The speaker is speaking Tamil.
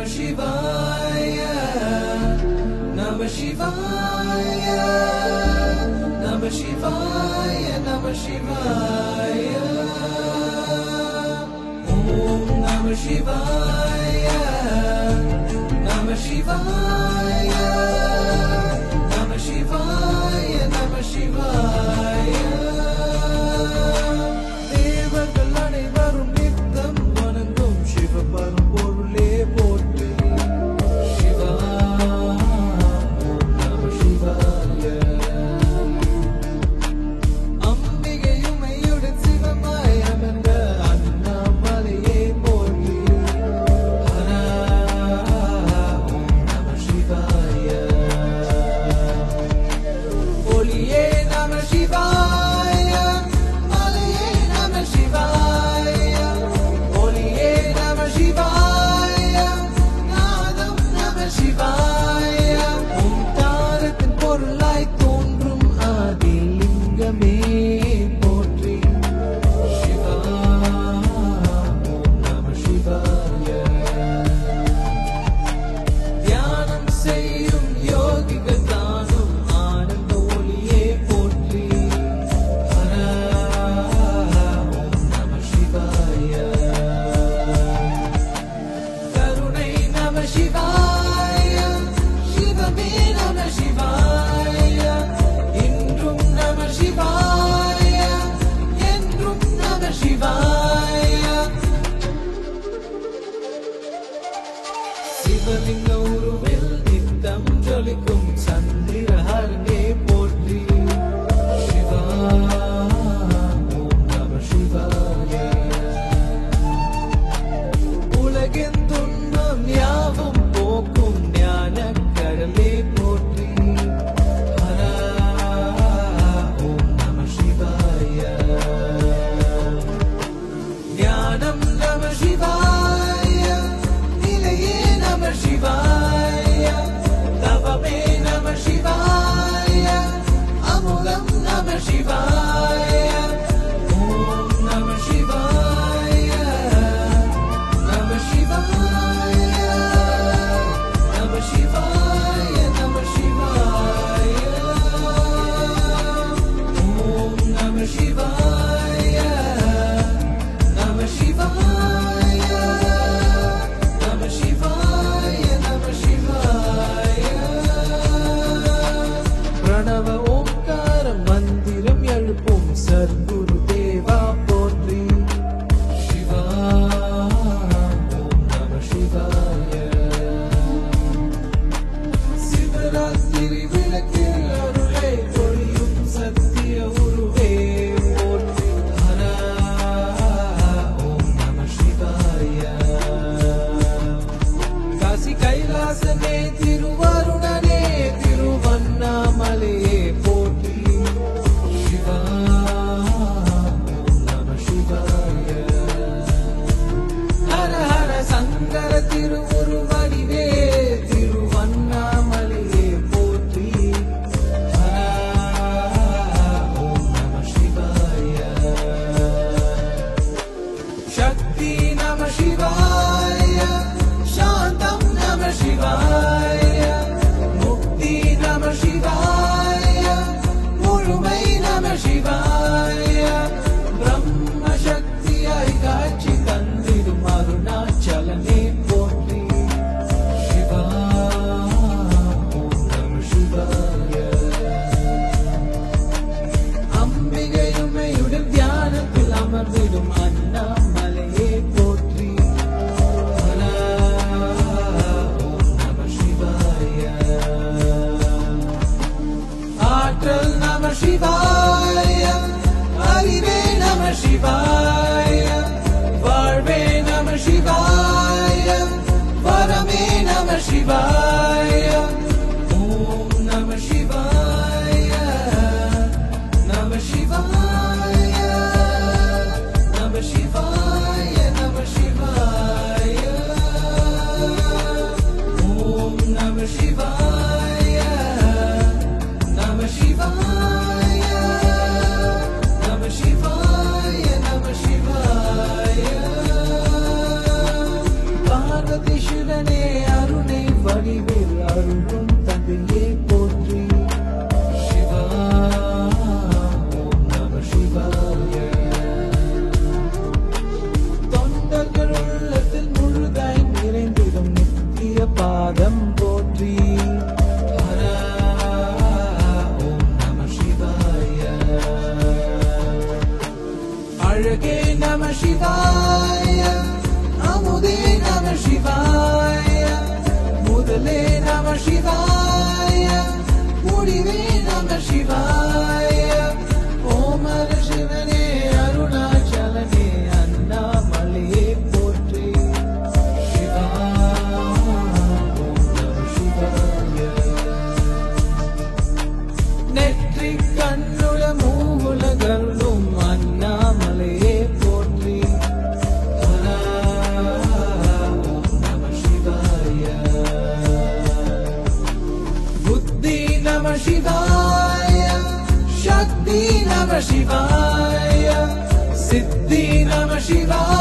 Shivaya, Namah Shivaya, Namah Shivaya, Namah Shivaya. Om Namah Shivaya, Namah Shivaya, Namah Shivaya, Namah Shivaya. தேவர்கள் அனைவரும் நித்தம் வணங்கும் சிவபரம்பொருளே போற்றி. சிவா ஓம் நம சிவாய. அம்பிகையுமையுடன் சிவமாய் அமர்ந்த அண்ணாமலையே போற்றி. ஹரா ஓம் நம சிவாய. ஒளியே நம சிவாய, மலையே நம சிவாய. ஒளியே நம சிவாய, நாதம் நம சிவாய. ஓங்காரத்தின் பொருளாய் தோன்றும் ஆதிலிங்கமே போற்றி. சிவா ஓம் நம சிவாய. தியானம் செய்யும் யோகிகள் தானும் ஆனந்த ஒளியே போற்றி. ஹரா ஓம் நம சிவாய. கருணை நம சிவாய, சிவமே நம சிவாய. இன்றும் நம சிவாய, என்றும் நம சிவாய. சிவலிங்க உருவில் நித்தம் ஜொலிக்கும் சந்திரஹரனே போற்றி. சிவா ஓம் நம சிவாய. உலகின் துன்பம் யாவும் போக்கும் ஞானக் கடலே போற்றி. ஹரா ஓம் நம சிவாய. ஞானம் நம சிவாய, நிலையே நம சிவாய. தவமே நம சிவாய, அமுதம் நம சிவாய. ஓம் நம சிவாய, நம சிவாய, நம சிவாய, நம சிவாய. ஓம் நம சிவாய, நம சிவாய, நம சிவாய, நம சிவாய. பிரணவ ஓங்கார மந்திரம் எழுப்பும் சர்க்குரு தேவா போற்றி. சிவா ஓம் நம சிவாய. சிவராத்திரி விளக்கில் அருளை பொழியும் சத்திய உருவே போற்றி. ஹரா ஓம் நம சிவாய. காசி கைலாசனே திருவருணனே திருவண்ணாமலையே போற்றி. சிவா ஓம் நம சிவாய. ஹர ஹர சங்கர திருவுருவடிவே திருவண்ணாமலையே போற்றி. ஹரா ஓம் நம சிவாய. சக்தி நம சிவாய, சாந்தம் நம சிவாய. முக்தி நம சிவாய, முழுமை நம சிவாய. பிரம்ம சக்தியாய் காட்சி தந்திடும் அருணாச்சலனே போற்றி. பார்வதி சிவனே அருணை வடிவில் அருளும் தந்தையே போற்றி. சிவா ஓம் நம சிவாய. தொண்டர்கள் உள்ளத்தில் முழுதாய் நிறைந்திடும் நித்திய பாதம் போற்றி. ஹரா ஓம் நம சிவாய. அழகே நம சிவாய, அமுதே நம சிவாய, முதலே நம சிவாய, முடிவே நம சிவாய. ஓமர சிவனே அருணாச்சலனே அண்ணாமலையே போற்றி. சிவா ஓம் நம சிவாய. நெற்றி கண்ணுல மூவுலகருளும் அண்ணாமலையே போற்றி. ஹரா ஓம் நம சிவாய. புத்தி நம சிவாய, சக்தி நம சிவாய, சித்தி நம சிவாய.